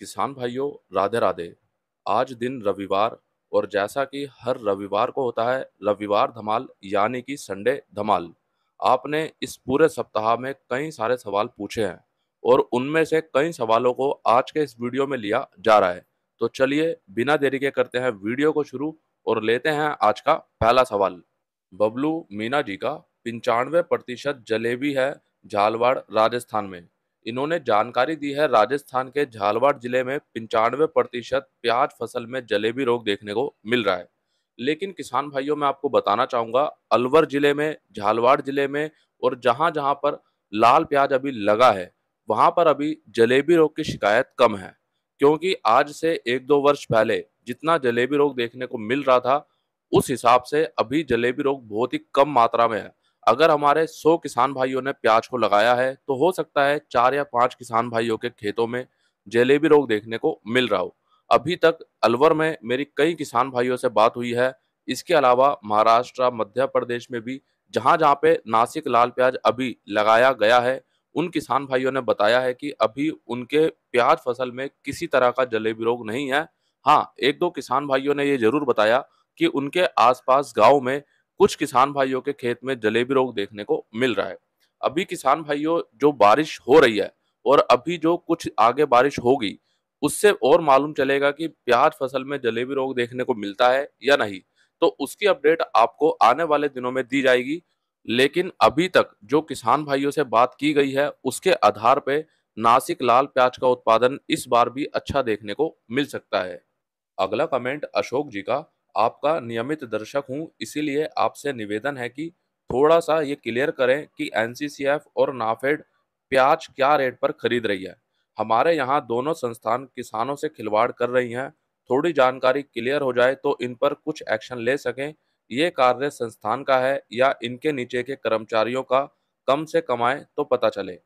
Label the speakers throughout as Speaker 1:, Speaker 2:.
Speaker 1: किसान भाइयों, राधे राधे। आज दिन रविवार और जैसा कि हर रविवार को होता है रविवार धमाल यानी कि संडे धमाल। आपने इस पूरे सप्ताह में कई सारे सवाल पूछे हैं और उनमें से कई सवालों को आज के इस वीडियो में लिया जा रहा है। तो चलिए बिना देरी के करते हैं वीडियो को शुरू और लेते हैं आज का पहला सवाल। बबलू मीना जी का 95% जलेबी है झालवाड़ राजस्थान में। इन्होंने जानकारी दी है राजस्थान के झालवाड़ जिले में 95% प्याज फसल में जलेबी रोग देखने को मिल रहा है। लेकिन किसान भाइयों मैं आपको बताना चाहूंगा अलवर जिले में, झालवाड़ जिले में और जहां जहां पर लाल प्याज अभी लगा है वहां पर अभी जलेबी रोग की शिकायत कम है। क्योंकि आज से 1-2 वर्ष पहले जितना जलेबी रोग देखने को मिल रहा था उस हिसाब से अभी जलेबी रोग बहुत ही कम मात्रा में है। अगर हमारे 100 किसान भाइयों ने प्याज को लगाया है तो हो सकता है 4 या 5 किसान भाइयों के खेतों में जलेबी रोग देखने को मिल रहा हो। अभी तक अलवर में मेरी कई किसान भाइयों से बात हुई है। इसके अलावा महाराष्ट्र, मध्य प्रदेश में भी जहां जहां पे नासिक लाल प्याज अभी लगाया गया है उन किसान भाइयों ने बताया है कि अभी उनके प्याज फसल में किसी तरह का जलेबी रोग नहीं है। हाँ, 1-2 किसान भाइयों ने ये जरूर बताया कि उनके आसपास गांव में कुछ किसान भाइयों के खेत में जलेबी रोग देखने को मिल रहा है। अभी किसान भाइयों जो बारिश हो रही है और अभी जो कुछ आगे बारिश होगी उससे और मालूम चलेगा कि प्याज फसल में जलेबी रोग देखने को मिलता है या नहीं। तो उसकी अपडेट आपको आने वाले दिनों में दी जाएगी। लेकिन अभी तक जो किसान भाइयों से बात की गई है उसके आधार पे नासिक लाल प्याज का उत्पादन इस बार भी अच्छा देखने को मिल सकता है। अगला कमेंट अशोक जी का। आपका नियमित दर्शक हूं इसीलिए आपसे निवेदन है कि थोड़ा सा ये क्लियर करें कि एनसीसीएफ और नाफेड प्याज क्या रेट पर खरीद रही है। हमारे यहाँ दोनों संस्थान किसानों से खिलवाड़ कर रही हैं। थोड़ी जानकारी क्लियर हो जाए तो इन पर कुछ एक्शन ले सकें। ये कार्य संस्थान का है या इनके नीचे के कर्मचारियों का, कम से कमाएं तो पता चले।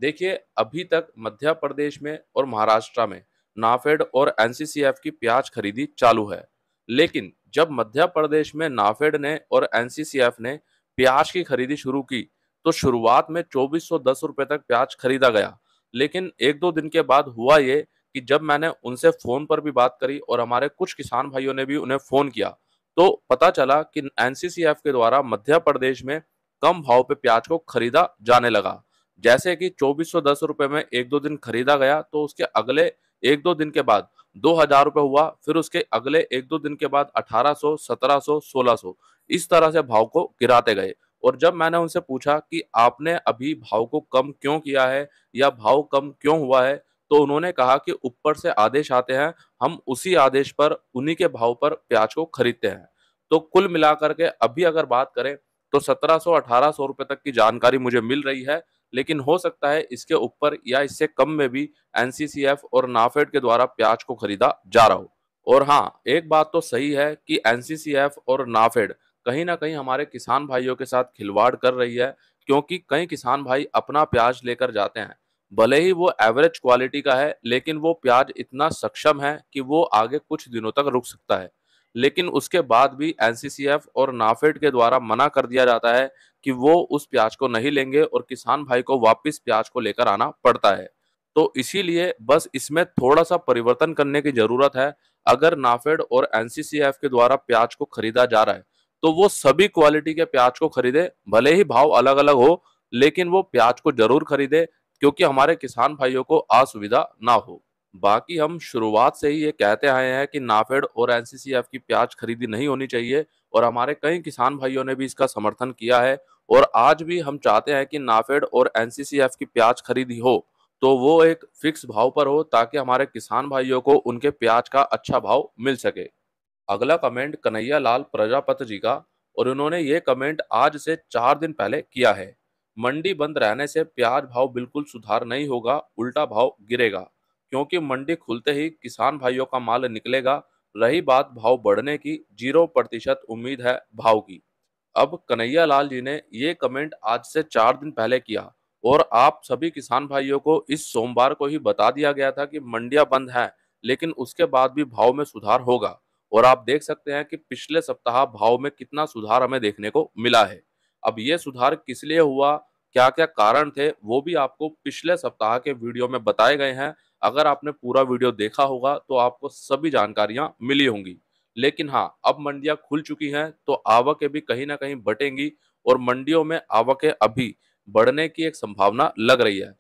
Speaker 1: देखिए, अभी तक मध्य प्रदेश में और महाराष्ट्र में नाफेड और एनसीसीएफ की प्याज खरीदी चालू है। लेकिन जब मध्य प्रदेश में नाफेड ने और एनसीसीएफ ने प्याज की खरीदी शुरू की तो शुरुआत में 2410 रुपए तक प्याज खरीदा गया। लेकिन 1-2 दिन के बाद हुआ ये कि जब मैंने उनसे फोन पर भी बात करी और हमारे कुछ किसान भाइयों ने भी उन्हें फोन किया तो पता चला कि एनसीसीएफ के द्वारा मध्य प्रदेश में कम भाव पे प्याज को खरीदा जाने लगा। जैसे कि 2410 रुपए में 1-2 दिन खरीदा गया तो उसके अगले 1-2 दिन के बाद 2000 रुपये हुआ, फिर उसके अगले 1-2 दिन के बाद 1800, 1700, 1600 इस तरह से भाव को गिराते गए। और जब मैंने उनसे पूछा कि आपने अभी भाव को कम क्यों किया है या भाव कम क्यों हुआ है तो उन्होंने कहा कि ऊपर से आदेश आते हैं, हम उसी आदेश पर उन्हीं के भाव पर प्याज को खरीदते हैं। तो कुल मिलाकर के अभी अगर बात करें तो 1700-1800 रुपए तक की जानकारी मुझे मिल रही है। लेकिन हो सकता है इसके ऊपर या इससे कम में भी एनसीसीएफ और नाफेड के द्वारा प्याज को खरीदा जा रहा हो। और हाँ, एक बात तो सही है कि एनसीसीएफ और नाफेड कहीं ना कहीं हमारे किसान भाइयों के साथ खिलवाड़ कर रही है। क्योंकि कई किसान भाई अपना प्याज लेकर जाते हैं, भले ही वो एवरेज क्वालिटी का है लेकिन वो प्याज इतना सक्षम है कि वो आगे कुछ दिनों तक रुक सकता है। लेकिन उसके बाद भी एनसीसीएफ और नाफेड के द्वारा मना कर दिया जाता है कि वो उस प्याज को नहीं लेंगे और किसान भाई को वापस प्याज को लेकर आना पड़ता है। तो इसीलिए बस इसमें थोड़ा सा परिवर्तन करने की जरूरत है। अगर नाफेड और एनसीसीएफ के द्वारा प्याज को खरीदा जा रहा है तो वो सभी क्वालिटी के प्याज को खरीदे, भले ही भाव अलग अलग हो लेकिन वो प्याज को जरूर खरीदे क्योंकि हमारे किसान भाइयों को असुविधा ना हो। बाकी हम शुरुआत से ही ये कहते आए हैं कि नाफेड और एनसीसीएफ की प्याज खरीदी नहीं होनी चाहिए और हमारे कई किसान भाइयों ने भी इसका समर्थन किया है। और आज भी हम चाहते हैं कि नाफेड और एनसीसीएफ की प्याज खरीदी हो तो वो एक फिक्स भाव पर हो ताकि हमारे किसान भाइयों को उनके प्याज का अच्छा भाव मिल सके। अगला कमेंट कन्हैया लाल प्रजापति जी का और उन्होंने ये कमेंट आज से 4 दिन पहले किया है। मंडी बंद रहने से प्याज भाव बिल्कुल सुधार नहीं होगा, उल्टा भाव गिरेगा। क्योंकि मंडी खुलते ही किसान भाइयों का माल निकलेगा। रही बात भाव बढ़ने की, 0% उम्मीद है भाव की। अब कन्हैया लाल जी ने ये कमेंट आज से 4 दिन पहले किया और आप सभी किसान भाइयों को इस सोमवार को ही बता दिया गया था कि मंडियां बंद हैं लेकिन उसके बाद भी भाव में सुधार होगा। और आप देख सकते हैं कि पिछले सप्ताह भाव में कितना सुधार हमें देखने को मिला है। अब ये सुधार किस लिए हुआ, क्या क्या कारण थे, वो भी आपको पिछले सप्ताह के वीडियो में बताए गए हैं। अगर आपने पूरा वीडियो देखा होगा तो आपको सभी जानकारियां मिली होंगी। लेकिन हाँ, अब मंडियां खुल चुकी हैं तो आवकें भी कहीं ना कहीं बढ़ेंगी और मंडियों में आवकें अभी बढ़ने की एक संभावना लग रही है।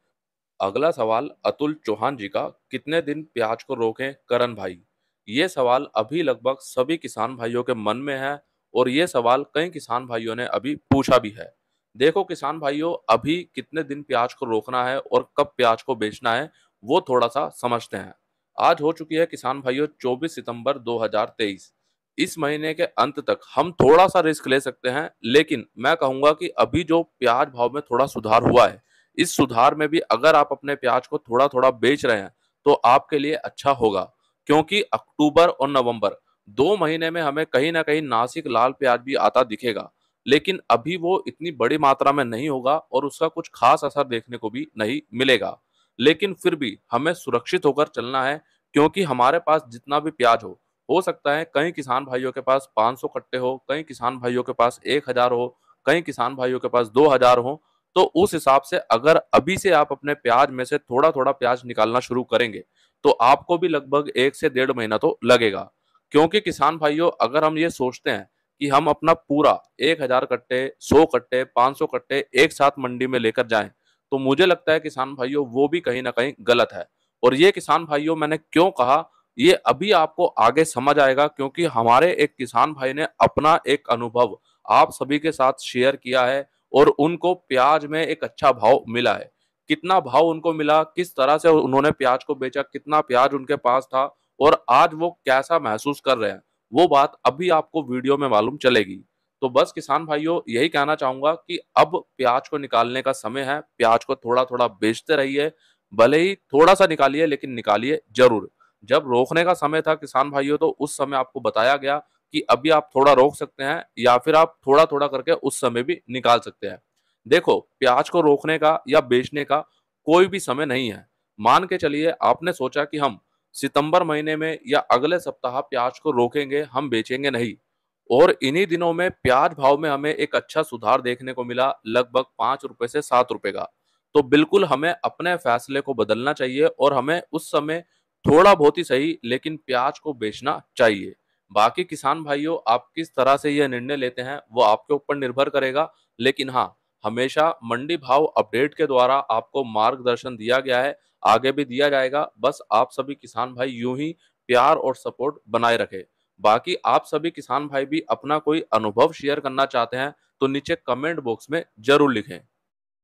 Speaker 1: अगला सवाल अतुल चौहान जी का, कितने दिन प्याज को रोकें करण भाई? ये सवाल अभी लगभग सभी किसान भाइयों के मन में है और ये सवाल कई किसान भाइयों ने अभी पूछा भी है। देखो किसान भाइयों, अभी कितने दिन प्याज को रोकना है और कब प्याज को बेचना है वो थोड़ा सा समझते हैं। आज हो चुकी है किसान भाइयों 24 सितंबर 2023। इस महीने के अंत तक हम थोड़ा सा रिस्क ले सकते हैं, लेकिन मैं कहूंगा कि अभी जो प्याज भाव में थोड़ा सुधार हुआ है, इस सुधार में भी अगर आप अपने प्याज को थोड़ा थोड़ा बेच रहे हैं तो आपके लिए अच्छा होगा, क्योंकि अक्टूबर और नवंबर 2 महीने में हमें कहीं ना कहीं नासिक लाल प्याज भी आता दिखेगा, लेकिन अभी वो इतनी बड़ी मात्रा में नहीं होगा और उसका कुछ खास असर देखने को भी नहीं मिलेगा। लेकिन फिर भी हमें सुरक्षित होकर चलना है, क्योंकि हमारे पास जितना भी प्याज हो सकता है कई किसान भाइयों के पास 500 कट्टे हो, कई किसान भाइयों के पास 1000 हो, कई किसान भाइयों के पास 2000 हो। तो उस हिसाब से अगर अभी से आप अपने प्याज में से थोड़ा थोड़ा प्याज निकालना शुरू करेंगे तो आपको भी लगभग 1 से 1.5 महीना तो लगेगा। क्योंकि किसान भाइयों, अगर हम ये सोचते हैं कि हम अपना पूरा 1000 कट्टे, 100 कट्टे, 500 कट्टे एक साथ मंडी में लेकर जाएं, तो मुझे लगता है किसान भाइयों वो भी कहीं ना कहीं गलत है। और ये किसान भाइयों मैंने क्यों कहा, ये अभी आपको आगे समझ आएगा, क्योंकि हमारे एक किसान भाई ने अपना एक अनुभव आप सभी के साथ शेयर किया है और उनको प्याज में एक अच्छा भाव मिला है। कितना भाव उनको मिला, किस तरह से उन्होंने प्याज को बेचा, कितना प्याज उनके पास था और आज वो कैसा महसूस कर रहे हैं, वो बात अभी आपको वीडियो में मालूम चलेगी। तो बस किसान भाइयों यही कहना चाहूंगा कि अब प्याज को निकालने का समय है, प्याज को थोड़ा थोड़ा बेचते रहिए, भले ही थोड़ा सा निकालिए लेकिन निकालिए जरूर। जब रोकने का समय था किसान भाइयों तो उस समय आपको बताया गया कि अभी आप थोड़ा रोक सकते हैं या फिर आप थोड़ा थोड़ा करके उस समय भी निकाल सकते हैं। देखो, प्याज को रोकने का या बेचने का कोई भी समय नहीं है। मान के चलिए आपने सोचा कि हम सितंबर महीने में या अगले सप्ताह प्याज को रोकेंगे, हम बेचेंगे नहीं, और इन्हीं दिनों में प्याज भाव में हमें एक अच्छा सुधार देखने को मिला, लगभग 5 रुपए से 7 रुपए का। तो बिल्कुल हमें अपने फैसले को बदलना चाहिए और हमें उस समय थोड़ा बहुत ही सही लेकिन प्याज को बेचना चाहिए। बाकी किसान भाइयों, आप किस तरह से यह निर्णय लेते हैं वो आपके ऊपर निर्भर करेगा, लेकिन हाँ, हमेशा मंडी भाव अपडेट के द्वारा आपको मार्गदर्शन दिया गया है, आगे भी दिया जाएगा। बस आप सभी किसान भाई यूं ही प्यार और सपोर्ट बनाए रखें। बाकी आप सभी किसान भाई भी अपना कोई अनुभव शेयर करना चाहते हैं तो नीचे कमेंट बॉक्स में जरूर लिखें।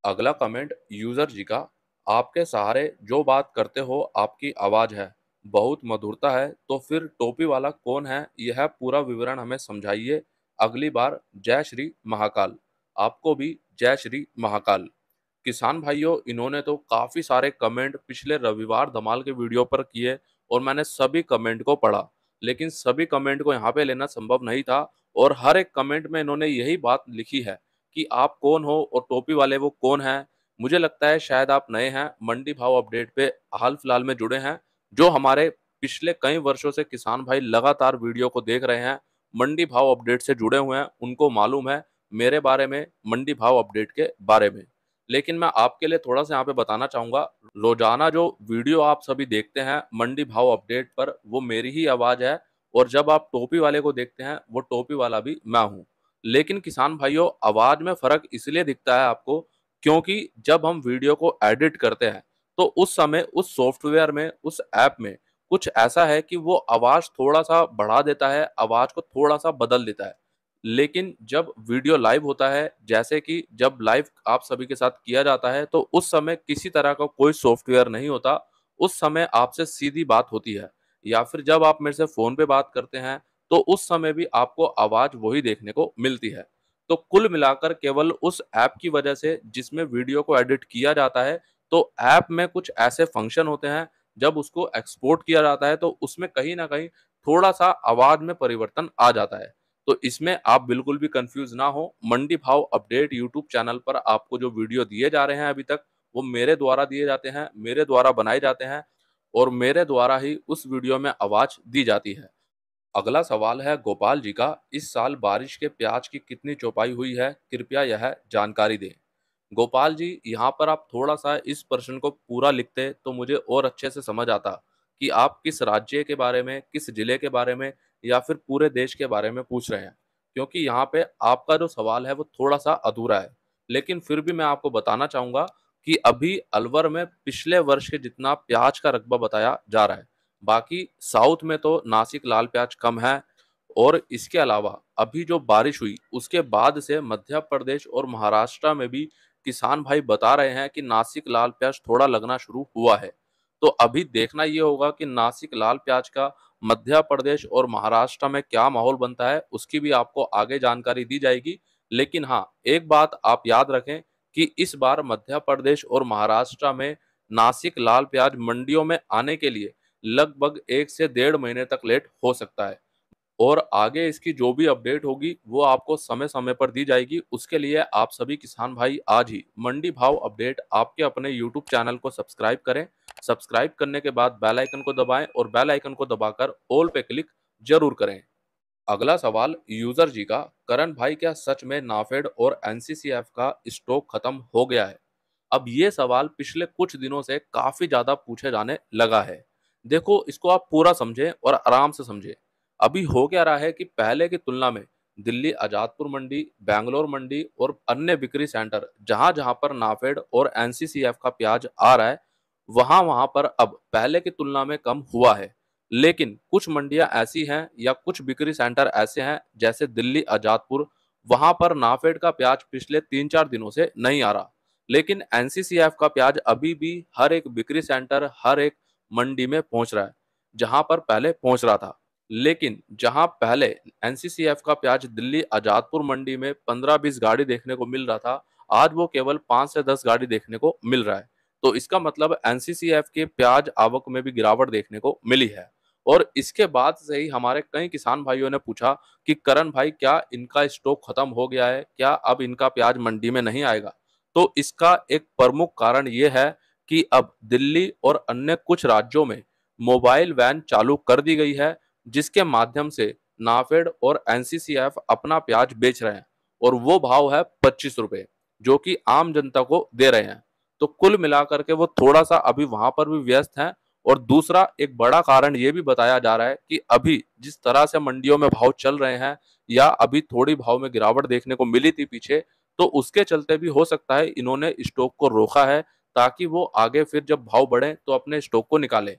Speaker 1: अगला कमेंट यूजर जी का, आपके सहारे जो बात करते हो आपकी आवाज है, बहुत मधुरता है, तो फिर टोपी वाला कौन है, यह पूरा विवरण हमें समझाइए। अगली बार जय श्री महाकाल। आपको भी जय श्री महाकाल। किसान भाइयों, इन्होंने तो काफी सारे कमेंट पिछले रविवार धमाल के वीडियो पर किए और मैंने सभी कमेंट को पढ़ा, लेकिन सभी कमेंट को यहाँ पे लेना संभव नहीं था। और हर एक कमेंट में इन्होंने यही बात लिखी है कि आप कौन हो और टोपी वाले वो कौन है। मुझे लगता है शायद आप नए हैं, मंडी भाव अपडेट पे हाल फिलहाल में जुड़े हैं। जो हमारे पिछले कई वर्षों से किसान भाई लगातार वीडियो को देख रहे हैं, मंडी भाव अपडेट से जुड़े हुए हैं, उनको मालूम है मेरे बारे में, मंडी भाव अपडेट के बारे में। लेकिन मैं आपके लिए थोड़ा सा यहाँ पे बताना चाहूंगा, रोजाना जो वीडियो आप सभी देखते हैं मंडी भाव अपडेट पर, वो मेरी ही आवाज है, और जब आप टोपी वाले को देखते हैं वो टोपी वाला भी मैं हूँ। लेकिन किसान भाइयों, आवाज में फर्क इसलिए दिखता है आपको, क्योंकि जब हम वीडियो को एडिट करते हैं तो उस समय उस सॉफ्टवेयर में, उस ऐप में कुछ ऐसा है कि वो आवाज थोड़ा सा बढ़ा देता है, आवाज को थोड़ा सा बदल देता है। लेकिन जब वीडियो लाइव होता है, जैसे कि जब लाइव आप सभी के साथ किया जाता है, तो उस समय किसी तरह का कोई सॉफ्टवेयर नहीं होता। उस समय आपसे सीधी बात होती है, या फिर जब आप मेरे से फोन पे बात करते हैं तो उस समय भी आपको आवाज वही देखने को मिलती है। तो कुल मिलाकर केवल उस ऐप की वजह से जिसमें वीडियो को एडिट किया जाता है, तो ऐप में कुछ ऐसे फंक्शन होते हैं, जब उसको एक्सपोर्ट किया जाता है तो उसमें कहीं ना कहीं थोड़ा सा आवाज में परिवर्तन आ जाता है। तो इसमें आप बिल्कुल भी कंफ्यूज ना हो। मंडी भाव अपडेट यूट्यूब चैनल पर आपको जो वीडियो दिए जा रहे हैं अभी तक, वो मेरे द्वारा दिए जाते हैं, मेरे द्वारा बनाए जाते हैं और मेरे द्वारा ही उस वीडियो में आवाज दी जाती है। अगला सवाल है गोपाल जी का, इस साल बारिश के प्याज की कितनी चौपाई हुई है, कृपया यह जानकारी दें। गोपाल जी, यहाँ पर आप थोड़ा-सा इस प्रश्न को पूरा लिखते तो मुझे और अच्छे से समझ आता कि आप किस राज्य के बारे में, किस जिले के बारे में या फिर पूरे देश के बारे में पूछ रहे हैं। क्योंकि यहाँ पे आपका जो सवाल है वो थोड़ा-सा अधूरा है। लेकिन फिर भी मैं आपको बताना चाहूँगा कि अभी अलवर में पिछले वर्ष के जितना प्याज का रकबा बताया जा रहा है। बाकी साउथ में तो नासिक लाल प्याज कम है और इसके अलावा अभी जो बारिश हुई उसके बाद से मध्य प्रदेश और महाराष्ट्र में भी किसान भाई बता रहे हैं कि नासिक लाल प्याज थोड़ा लगना शुरू हुआ है। तो अभी देखना ये होगा कि नासिक लाल प्याज का मध्य प्रदेश और महाराष्ट्र में क्या माहौल बनता है, उसकी भी आपको आगे जानकारी दी जाएगी। लेकिन हाँ, एक बात आप याद रखें कि इस बार मध्य प्रदेश और महाराष्ट्र में नासिक लाल प्याज मंडियों में आने के लिए लगभग 1 से डेढ़ महीने तक लेट हो सकता है। और आगे इसकी जो भी अपडेट होगी वो आपको समय-समय पर दी जाएगी। उसके लिए आप सभी किसान भाई आज ही मंडी भाव अपडेट आपके अपने यूट्यूब चैनल को सब्सक्राइब करें। सब्सक्राइब करने के बाद बेल आइकन को दबाएं और बेल आइकन को दबाकर ऑल पे क्लिक जरूर करें। अगला सवाल यूजर जी का, करण भाई क्या सच में नाफेड और एनसीसीएफ का स्टॉक खत्म हो गया है? अब ये सवाल पिछले कुछ दिनों से काफी ज्यादा पूछे जाने लगा है। देखो, इसको आप पूरा समझें और आराम से समझें। अभी हो क्या रहा है कि पहले की तुलना में दिल्ली आजादपुर मंडी, बैंगलोर मंडी और अन्य बिक्री सेंटर जहां जहां पर नाफेड और एनसीसीएफ का प्याज आ रहा है, वहां वहां पर अब पहले की तुलना में कम हुआ है। लेकिन कुछ मंडियां ऐसी हैं या कुछ बिक्री सेंटर ऐसे हैं जैसे दिल्ली आजादपुर, वहां पर नाफेड का प्याज पिछले 3-4 दिनों से नहीं आ रहा। लेकिन एनसीसीएफ का प्याज अभी भी हर एक बिक्री सेंटर, हर एक मंडी में पहुंच रहा है, जहां पर पहले पहुंच रहा था। लेकिन जहां पहले एनसीसीएफ का प्याज दिल्ली आजादपुर मंडी में 15-20 गाड़ी देखने को मिल रहा था, आज वो केवल 5 से 10 गाड़ी देखने को मिल रहा है। तो इसका मतलब एनसीसीएफ के प्याज आवक में भी गिरावट देखने को मिली है। और इसके बाद से ही हमारे कई किसान भाइयों ने पूछा कि करण भाई क्या इनका स्टॉक खत्म हो गया है? क्या अब इनका प्याज मंडी में नहीं आएगा? तो इसका एक प्रमुख कारण ये है कि अब दिल्ली और अन्य कुछ राज्यों में मोबाइल वैन चालू कर दी गई है, जिसके माध्यम से नाफेड और एनसीसीएफ अपना प्याज बेच रहे हैं और वो भाव है 25 रुपए, जो कि आम जनता को दे रहे हैं। तो कुल मिलाकर के वो थोड़ा सा अभी वहां पर भी व्यस्त हैं। और दूसरा एक बड़ा कारण ये भी बताया जा रहा है कि अभी जिस तरह से मंडियों में भाव चल रहे हैं या अभी थोड़ी भाव में गिरावट देखने को मिली थी पीछे, तो उसके चलते भी हो सकता है इन्होंने स्टॉक को रोका है, ताकि वो आगे फिर जब भाव बढ़े तो अपने स्टॉक को निकालें।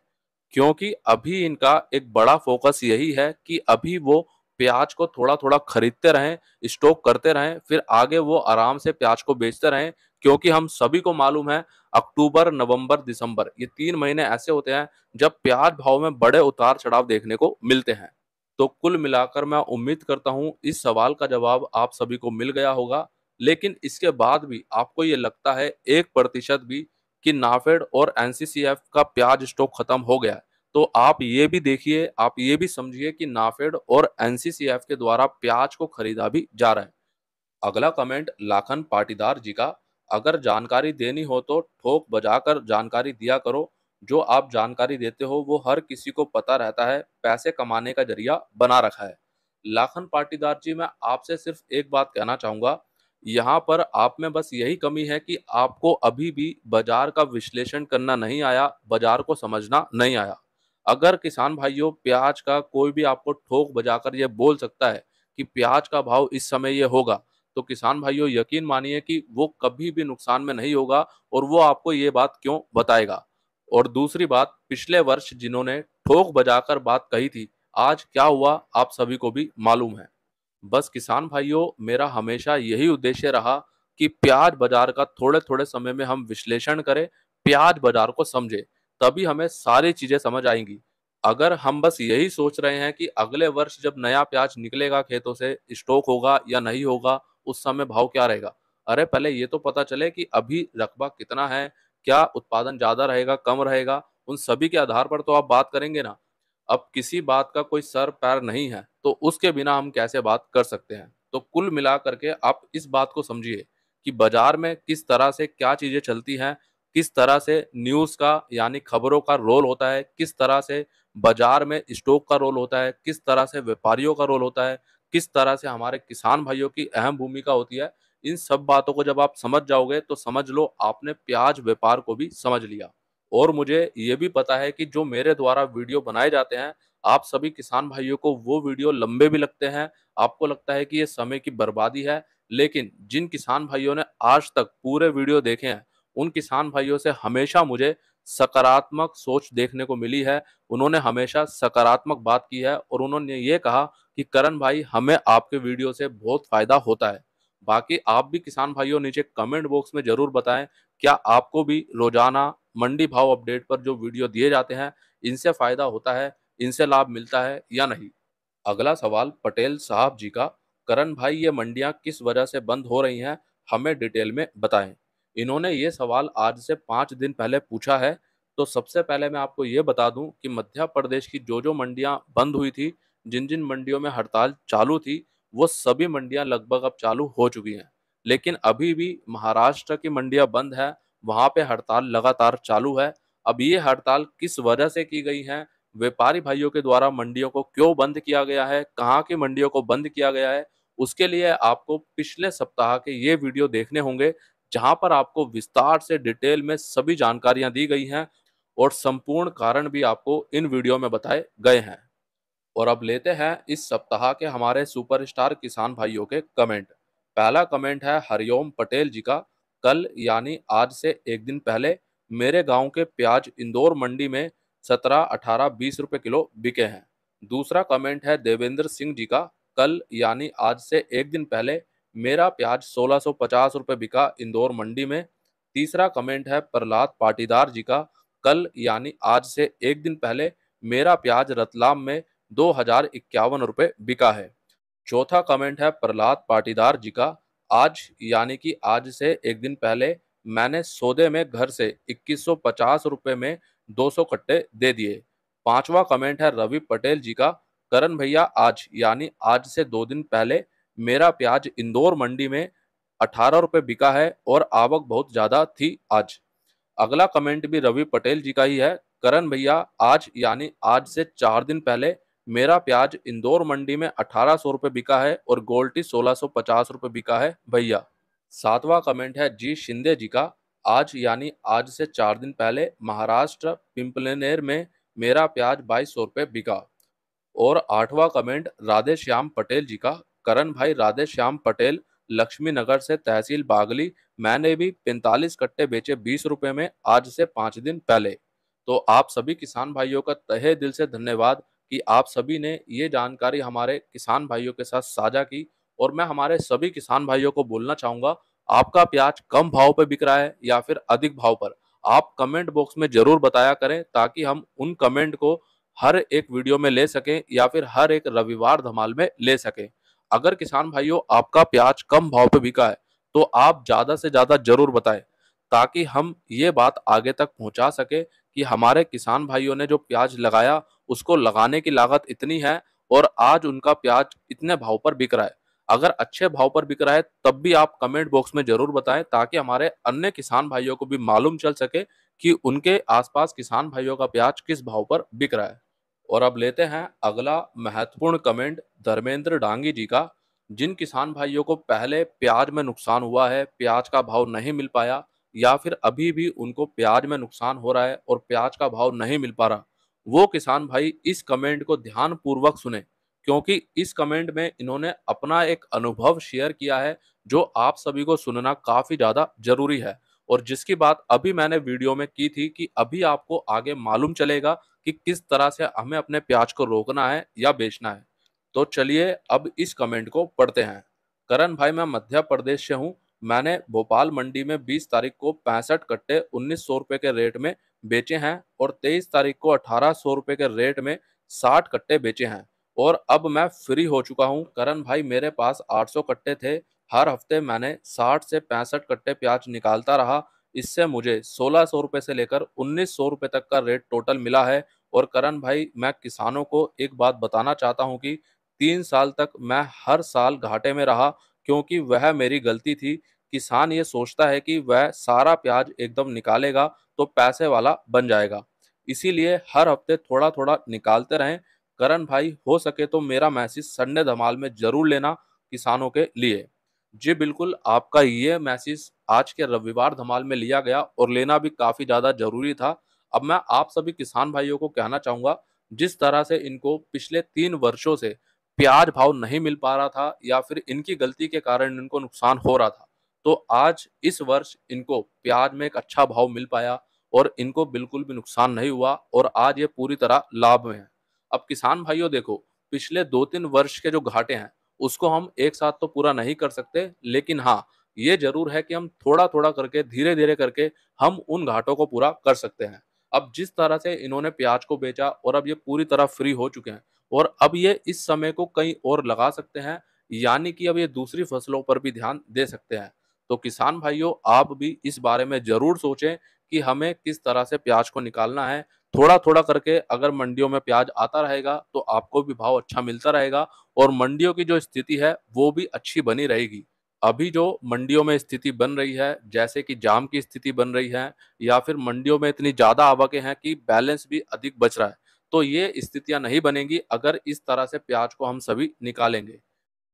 Speaker 1: क्योंकि अभी इनका एक बड़ा फोकस यही है कि अभी वो प्याज को थोड़ा-थोड़ा खरीदते रहें, स्टॉक करते रहें, फिर आगे वो आराम से प्याज को बेचते रहें। क्योंकि हम सभी को मालूम है अक्टूबर, नवंबर, दिसंबर ये 3 महीने ऐसे होते हैं जब प्याज भाव में बड़े उतार-चढ़ाव देखने को मिलते हैं। तो कुल मिलाकर मैं उम्मीद करता हूँ इस सवाल का जवाब आप सभी को मिल गया होगा। लेकिन इसके बाद भी आपको ये लगता है 1% भी कि नाफेड और एनसीसीएफ का प्याज स्टॉक खत्म हो गया है, तो आप ये भी देखिए, आप ये भी समझिए कि नाफेड और एनसीसीएफ के द्वारा प्याज को खरीदा भी जा रहा है। अगला कमेंट लाखन पाटीदार जी का, अगर जानकारी देनी हो तो ठोक बजाकर जानकारी दिया करो। जो आप जानकारी देते हो वो हर किसी को पता रहता है, पैसे कमाने का जरिया बना रखा है। लाखन पाटीदार जी, मैं आपसे सिर्फ एक बात कहना चाहूंगा, यहाँ पर आप में बस यही कमी है कि आपको अभी भी बाजार का विश्लेषण करना नहीं आया, बाजार को समझना नहीं आया। अगर किसान भाइयों प्याज का कोई भी आपको ठोक बजाकर ये बोल सकता है कि प्याज का भाव इस समय ये होगा, तो किसान भाइयों यकीन मानिए कि वो कभी भी नुकसान में नहीं होगा। और वो आपको ये बात क्यों बताएगा? और दूसरी बात, पिछले वर्ष जिन्होंने ठोक बजाकर बात कही थी, आज क्या हुआ आप सभी को भी मालूम है। बस किसान भाइयों, मेरा हमेशा यही उद्देश्य रहा कि प्याज बाजार का थोड़े थोड़े समय में हम विश्लेषण करें, प्याज बाजार को समझे, तभी हमें सारी चीजें समझ आएंगी। अगर हम बस यही सोच रहे हैं कि अगले वर्ष जब नया प्याज निकलेगा खेतों से स्टॉक होगा या नहीं होगा, उस समय भाव क्या रहेगा, अरे पहले ये तो पता चले कि अभी रकबा कितना है, क्या उत्पादन ज्यादा रहेगा, कम रहेगा, उन सभी के आधार पर तो आप बात करेंगे ना। अब किसी बात का कोई सर पैर नहीं है, तो उसके बिना हम कैसे बात कर सकते हैं? तो कुल मिला करके आप इस बात को समझिए कि बाजार में किस तरह से क्या चीजें चलती हैं, किस तरह से न्यूज़ का यानी खबरों का रोल होता है, किस तरह से बाजार में स्टॉक का रोल होता है, किस तरह से व्यापारियों का रोल होता है, किस तरह से हमारे किसान भाइयों की अहम भूमिका होती है। इन सब बातों को जब आप समझ जाओगे तो समझ लो आपने प्याज व्यापार को भी समझ लिया। और मुझे ये भी पता है कि जो मेरे द्वारा वीडियो बनाए जाते हैं, आप सभी किसान भाइयों को वो वीडियो लंबे भी लगते हैं, आपको लगता है कि ये समय की बर्बादी है। लेकिन जिन किसान भाइयों ने आज तक पूरे वीडियो देखे हैं, उन किसान भाइयों से हमेशा मुझे सकारात्मक सोच देखने को मिली है। उन्होंने हमेशा सकारात्मक बात की है और उन्होंने ये कहा कि करण भाई, हमें आपके वीडियो से बहुत फायदा होता है। बाकी आप भी किसान भाइयों नीचे कमेंट बॉक्स में जरूर बताएं, क्या आपको भी रोजाना मंडी भाव अपडेट पर जो वीडियो दिए जाते हैं, इनसे फायदा होता है, इनसे लाभ मिलता है या नहीं। अगला सवाल पटेल साहब जी का, करण भाई ये मंडियां किस वजह से बंद हो रही हैं, हमें डिटेल में बताएं। इन्होंने ये सवाल आज से 5 दिन पहले पूछा है। तो सबसे पहले मैं आपको ये बता दूं कि मध्य प्रदेश की जो जो मंडियां बंद हुई थी, जिन जिन मंडियों में हड़ताल चालू थी, वो सभी मंडियां लगभग अब चालू हो चुकी हैं। लेकिन अभी भी महाराष्ट्र की मंडियां बंद है, वहां पे हड़ताल लगातार चालू है। अब ये हड़ताल किस वजह से की गई है, व्यापारी भाइयों के द्वारा मंडियों को क्यों बंद किया गया है, कहाँ की मंडियों को बंद किया गया है, उसके लिए आपको पिछले सप्ताह के ये वीडियो देखने होंगे, जहां पर आपको विस्तार से डिटेल में सभी जानकारियां दी गई हैं और संपूर्ण कारण भी आपको इन वीडियो में बताए गए हैं। और अब लेते हैं इस सप्ताह के हमारे सुपरस्टार किसान भाइयों के कमेंट। पहला कमेंट है हरिओम पटेल जी का, कल यानी आज से एक दिन पहले मेरे गांव के प्याज इंदौर मंडी में 17, 18, 20 रुपए किलो बिके हैं। दूसरा कमेंट है देवेंद्र सिंह जी का, कल यानी आज से एक दिन पहले मेरा प्याज 1650 रुपये बिका इंदौर मंडी में। तीसरा कमेंट है प्रहलाद पाटीदार जी का, कल यानी आज से एक दिन पहले मेरा प्याज रतलाम में 2051 रुपये बिका है। चौथा कमेंट है प्रहलाद पाटीदार जी का, आज यानी कि आज से एक दिन पहले मैंने सौदे में घर से 2150 रुपये में 200 कट्टे दे दिए। पांचवा कमेंट है रवि पटेल जी का, करण भैया आज यानी आज से 2 दिन पहले मेरा प्याज इंदौर मंडी में 18 रुपये बिका है और आवक बहुत ज्यादा थी आज। अगला कमेंट भी रवि पटेल जी का ही है, करण भैया आज यानी आज से 4 दिन पहले मेरा प्याज इंदौर मंडी में 1800 रुपये बिका है और गोल्टी 1650 रुपये बिका है भैया। सातवां कमेंट है जी शिंदे जी का, आज यानी आज से 4 दिन पहले महाराष्ट्र पिंपलेनेर में मेरा प्याज 2200 रुपये बिका। और आठवां कमेंट राधे श्याम पटेल जी का, करण भाई राधे श्याम पटेल लक्ष्मी नगर से तहसील बागली, मैंने भी 45 कट्टे बेचे 20 रुपए में आज से 5 दिन पहले। तो आप सभी किसान भाइयों का तहे दिल से धन्यवाद कि आप सभी ने ये जानकारी हमारे किसान भाइयों के साथ साझा की। और मैं हमारे सभी किसान भाइयों को बोलना चाहूंगा, आपका प्याज कम भाव पर बिक रहा है या फिर अधिक भाव पर, आप कमेंट बॉक्स में जरूर बताया करें, ताकि हम उन कमेंट को हर एक वीडियो में ले सकें या फिर हर एक रविवार धमाल में ले सकें। अगर किसान भाइयों आपका प्याज कम भाव पे बिका है, तो आप ज्यादा से ज्यादा जरूर बताएं, ताकि हम ये बात आगे तक पहुंचा सके कि हमारे किसान भाइयों ने जो प्याज लगाया, उसको लगाने की लागत इतनी है और आज उनका प्याज इतने भाव पर बिक रहा है। अगर अच्छे भाव पर बिक रहा है तब भी आप कमेंट बॉक्स में जरूर बताएं, ताकि हमारे अन्य किसान भाइयों को भी मालूम चल सके कि उनके आसपास किसान भाइयों का प्याज किस भाव पर बिक रहा है। और अब लेते हैं अगला महत्वपूर्ण कमेंट धर्मेंद्र डांगी जी का, जिन किसान भाइयों को पहले प्याज में नुकसान हुआ है, प्याज का भाव नहीं मिल पाया, या फिर अभी भी उनको प्याज में नुकसान हो रहा है और प्याज का भाव नहीं मिल पा रहा, वो किसान भाई इस कमेंट को ध्यान पूर्वक सुने, क्योंकि इस कमेंट में इन्होंने अपना एक अनुभव शेयर किया है, जो आप सभी को सुनना काफी ज्यादा जरूरी है। और जिसकी बात अभी मैंने वीडियो में की थी कि अभी आपको आगे मालूम चलेगा कि किस तरह से हमें अपने प्याज को रोकना है या बेचना है। तो चलिए अब इस कमेंट को पढ़ते हैं। करण भाई, मैं मध्य प्रदेश से हूँ। मैंने भोपाल मंडी में 20 तारीख को 65 कट्टे 1900 रुपए के रेट में बेचे हैं और 23 तारीख को 1800 रुपए के रेट में 60 कट्टे बेचे हैं। और अब मैं फ्री हो चुका हूँ करण भाई, मेरे पास 800 कट्टे थे। हर हफ्ते मैंने 60 से 65 कट्टे प्याज निकालता रहा। इससे मुझे 1600 रुपए से लेकर 1900 रुपए तक का रेट टोटल मिला है। और करण भाई, मैं किसानों को एक बात बताना चाहता हूं कि 3 साल तक मैं हर साल घाटे में रहा, क्योंकि वह मेरी गलती थी। किसान ये सोचता है कि वह सारा प्याज एकदम निकालेगा तो पैसे वाला बन जाएगा, इसीलिए हर हफ्ते थोड़ा थोड़ा निकालते रहें। करण भाई, हो सके तो मेरा मैसेज संडे धमाल में जरूर लेना किसानों के लिए। जी बिल्कुल, आपका ये मैसेज आज के रविवार धमाल में लिया गया और लेना भी काफ़ी ज़्यादा ज़रूरी था। अब मैं आप सभी किसान भाइयों को कहना चाहूँगा, जिस तरह से इनको पिछले 3 वर्षों से प्याज़ भाव नहीं मिल पा रहा था या फिर इनकी गलती के कारण इनको नुकसान हो रहा था, तो आज इस वर्ष इनको प्याज़ में एक अच्छा भाव मिल पाया और इनको बिल्कुल भी नुकसान नहीं हुआ और आज ये पूरी तरह लाभ में है। अब किसान भाइयों देखो, पिछले 2-3 वर्ष के जो घाटे हैं, उसको हम एक साथ तो पूरा नहीं कर सकते, लेकिन हाँ, ये ज़रूर है कि हम थोड़ा-थोड़ा करके, धीरे-धीरे करके हम उन घाटों को पूरा कर सकते हैं। अब जिस तरह से इन्होंने प्याज को बेचा और अब ये पूरी तरह फ्री हो चुके हैं और अब ये इस समय को कहीं और लगा सकते हैं, यानी कि अब ये दूसरी फसलों पर भी ध्यान दे सकते हैं। तो किसान भाइयों, आप भी इस बारे में ज़रूर सोचें कि हमें किस तरह से प्याज को निकालना है। थोड़ा-थोड़ा करके अगर मंडियों में प्याज आता रहेगा, तो आपको भी भाव अच्छा मिलता रहेगा और मंडियों की जो स्थिति है वो भी अच्छी बनी रहेगी। अभी जो मंडियों में स्थिति बन रही है, जैसे कि जाम की स्थिति बन रही है या फिर मंडियों में इतनी ज़्यादा आवकें हैं कि बैलेंस भी अधिक बच रहा है, तो ये स्थितियाँ नहीं बनेंगी अगर इस तरह से प्याज को हम सभी निकालेंगे।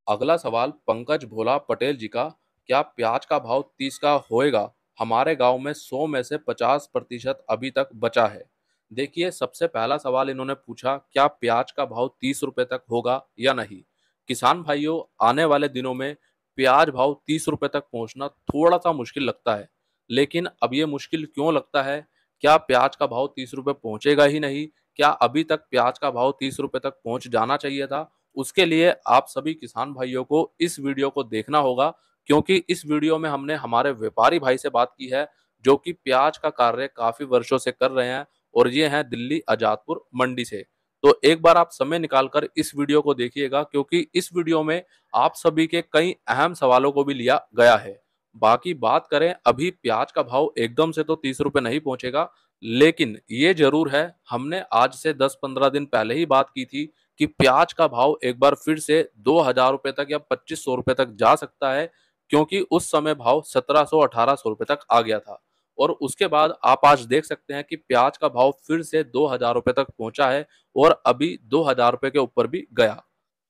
Speaker 1: अगला सवाल पंकज भोला पटेल जी का, क्या प्याज का भाव 30 का होएगा? हमारे गांव में 100 में से 50% अभी तक बचा है। देखिए, सबसे पहला सवाल इन्होंने पूछा, क्या प्याज का भाव 30 रुपए तक होगा या नहीं। किसान भाइयों, आने वाले दिनों में प्याज भाव 30 रुपए तक पहुंचना थोड़ा सा मुश्किल लगता है, लेकिन अब ये मुश्किल क्यों लगता है? क्या प्याज का भाव 30 रुपए पहुंचेगा ही नहीं? क्या अभी तक प्याज का भाव 30 रुपए तक पहुंच जाना चाहिए था? उसके लिए आप सभी किसान भाइयों को इस वीडियो को देखना होगा, क्योंकि इस वीडियो में हमने हमारे व्यापारी भाई से बात की है, जो कि प्याज का कार्य काफी वर्षों से कर रहे हैं और ये हैं दिल्ली आजादपुर मंडी से। तो एक बार आप समय निकालकर इस वीडियो को देखिएगा, क्योंकि इस वीडियो में आप सभी के कई अहम सवालों को भी लिया गया है। बाकी बात करें, अभी प्याज का भाव एकदम से तो 30 रुपए नहीं पहुंचेगा, लेकिन ये जरूर है, हमने आज से 10-15 दिन पहले ही बात की थी कि प्याज का भाव एक बार फिर से 2000 रुपए तक या 2500 रुपए तक जा सकता है, क्योंकि उस समय भाव 1700-1800 रुपए तक आ गया था। और उसके बाद आप आज देख सकते हैं कि प्याज का भाव फिर से 2000 रुपए तक पहुंचा है और अभी 2000 रुपए के ऊपर भी गया।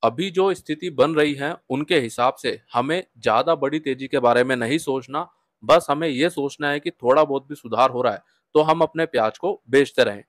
Speaker 1: अभी जो स्थिति बन रही है उनके हिसाब से हमें ज्यादा बड़ी तेजी के बारे में नहीं सोचना, बस हमें यह सोचना है कि थोड़ा बहुत भी सुधार हो रहा है तो हम अपने प्याज को बेचते रहें।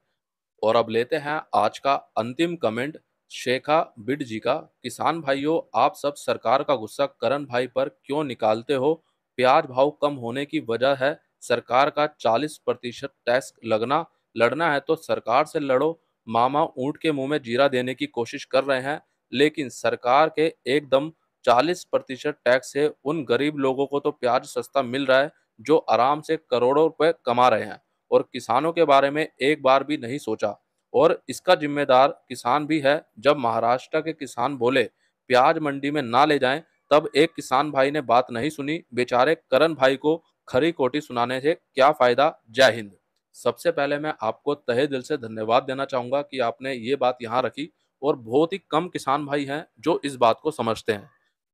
Speaker 1: और अब लेते हैं आज का अंतिम कमेंट शेखा बिड जी का। किसान भाइयों, आप सब सरकार का गुस्सा करण भाई पर क्यों निकालते हो? प्याज भाव कम होने की वजह है सरकार का 40% टैक्स लगना। लड़ना है तो सरकार से लड़ो। मामा ऊंट के मुंह में जीरा देने की कोशिश कर रहे हैं, लेकिन सरकार के एकदम 40% टैक्स से उन गरीब लोगों को तो प्याज सस्ता मिल रहा है जो आराम से करोड़ों रुपए कमा रहे हैं, और किसानों के बारे में एक बार भी नहीं सोचा। और इसका जिम्मेदार किसान भी है। जब महाराष्ट्र के किसान बोले प्याज मंडी में ना ले जाएं, तब एक किसान भाई ने बात नहीं सुनी। बेचारे करण भाई को खरी खोटी सुनाने से क्या फायदा। जय हिंद। सबसे पहले मैं आपको तहे दिल से धन्यवाद देना चाहूंगा कि आपने ये बात यहाँ रखी, और बहुत ही कम किसान भाई हैं जो इस बात को समझते हैं।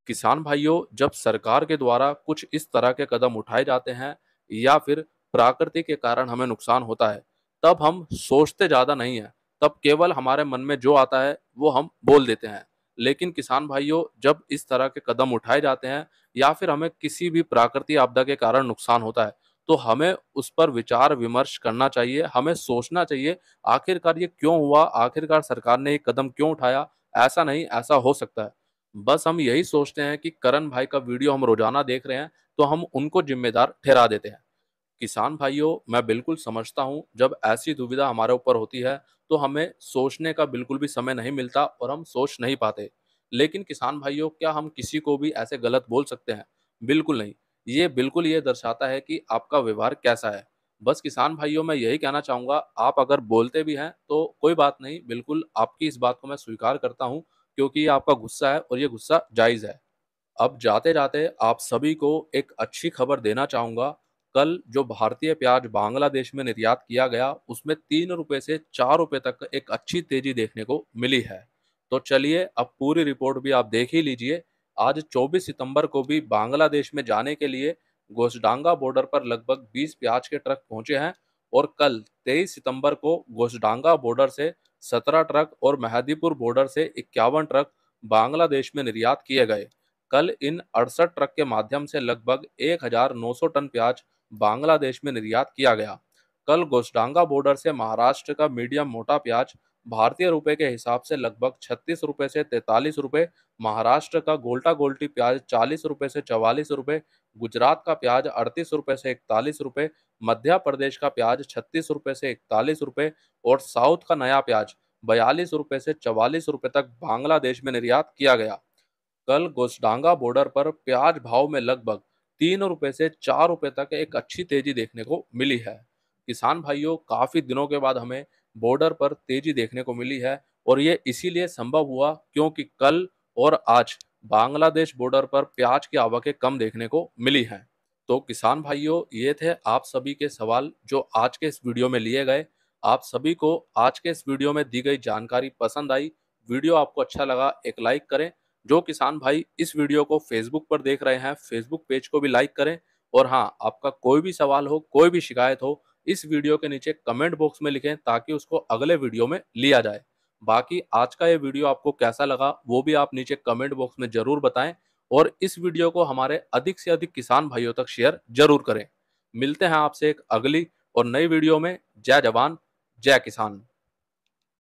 Speaker 1: किसान भाइयों, जब सरकार के द्वारा कुछ इस तरह के कदम उठाए जाते हैं या फिर प्रकृति के कारण हमें नुकसान होता है, तब हम सोचते ज्यादा नहीं है, तब केवल हमारे मन में जो आता है वो हम बोल देते हैं। लेकिन किसान भाइयों, जब इस तरह के कदम उठाए जाते हैं या फिर हमें किसी भी प्राकृतिक आपदा के कारण नुकसान होता है, तो हमें उस पर विचार विमर्श करना चाहिए। हमें सोचना चाहिए आखिरकार ये क्यों हुआ, आखिरकार सरकार ने ये कदम क्यों उठाया। ऐसा नहीं, ऐसा हो सकता है। बस हम यही सोचते हैं कि करण भाई का वीडियो हम रोजाना देख रहे हैं तो हम उनको जिम्मेदार ठहरा देते हैं। किसान भाइयों, मैं बिल्कुल समझता हूँ, जब ऐसी दुविधा हमारे ऊपर होती है तो हमें सोचने का बिल्कुल भी समय नहीं मिलता और हम सोच नहीं पाते। लेकिन किसान भाइयों, क्या हम किसी को भी ऐसे गलत बोल सकते हैं? बिल्कुल नहीं। ये बिल्कुल ये दर्शाता है कि आपका व्यवहार कैसा है। बस किसान भाइयों, मैं यही कहना चाहूंगा, आप अगर बोलते भी हैं तो कोई बात नहीं, बिल्कुल आपकी इस बात को मैं स्वीकार करता हूँ, क्योंकि ये आपका गुस्सा है और ये गुस्सा जायज है। अब जाते जाते आप सभी को एक अच्छी खबर देना चाहूंगा। कल जो भारतीय प्याज बांग्लादेश में निर्यात किया गया, उसमें 3 रुपए से 4 रुपए तक एक अच्छी तेजी देखने को मिली है। तो चलिए, अब पूरी रिपोर्ट भी आप देख ही लीजिए। आज 24 सितंबर को भी बांग्लादेश में जाने के लिए गोसडांगा बॉर्डर पर लगभग 20 प्याज के ट्रक पहुंचे हैं, और कल 23 सितंबर को गोसडांगा बॉर्डर से 17 ट्रक और मेहदीपुर बॉर्डर से 51 ट्रक बांग्लादेश में निर्यात किए गए। कल इन 68 ट्रक के माध्यम से लगभग 1900 टन प्याज बांग्लादेश में निर्यात किया गया। कल गोशडांगा बॉर्डर से महाराष्ट्र का मीडियम मोटा प्याज भारतीय रुपए के हिसाब से लगभग 36 रुपए से 43 रुपए, महाराष्ट्र का गोल्टा गोल्टी प्याज 40 रुपए से 44 रुपए, गुजरात का प्याज 38 रुपए से 41 रुपए, मध्य प्रदेश का प्याज 36 रुपए से 41 रुपए और साउथ का नया प्याज 42 रुपए से 44 रुपए तक बांग्लादेश में निर्यात किया गया। कल गोशडांगा बॉर्डर पर प्याज भाव में लगभग 3 रुपए से 4 रुपए तक एक अच्छी तेजी देखने को मिली है। किसान भाइयों, काफी दिनों के बाद हमें बॉर्डर पर तेजी देखने को मिली है और ये इसीलिए संभव हुआ क्योंकि कल और आज बांग्लादेश बॉर्डर पर प्याज की आवकें कम देखने को मिली हैं। तो किसान भाइयों, ये थे आप सभी के सवाल जो आज के इस वीडियो में लिए गए। आप सभी को आज के इस वीडियो में दी गई जानकारी पसंद आई, वीडियो आपको अच्छा लगा, एक लाइक करें। जो किसान भाई इस वीडियो को फेसबुक पर देख रहे हैं, फेसबुक पेज को भी लाइक करें। और हाँ, आपका कोई भी सवाल हो, कोई भी शिकायत हो, इस वीडियो के नीचे कमेंट बॉक्स में लिखें ताकि उसको अगले वीडियो में लिया जाए। बाकी आज का ये वीडियो आपको कैसा लगा वो भी आप नीचे कमेंट बॉक्स में जरूर बताएं और इस वीडियो को हमारे अधिक से अधिक किसान भाइयों तक शेयर जरूर करें। मिलते हैं आपसे एक अगली और नई वीडियो में। जय जवान, जय किसान।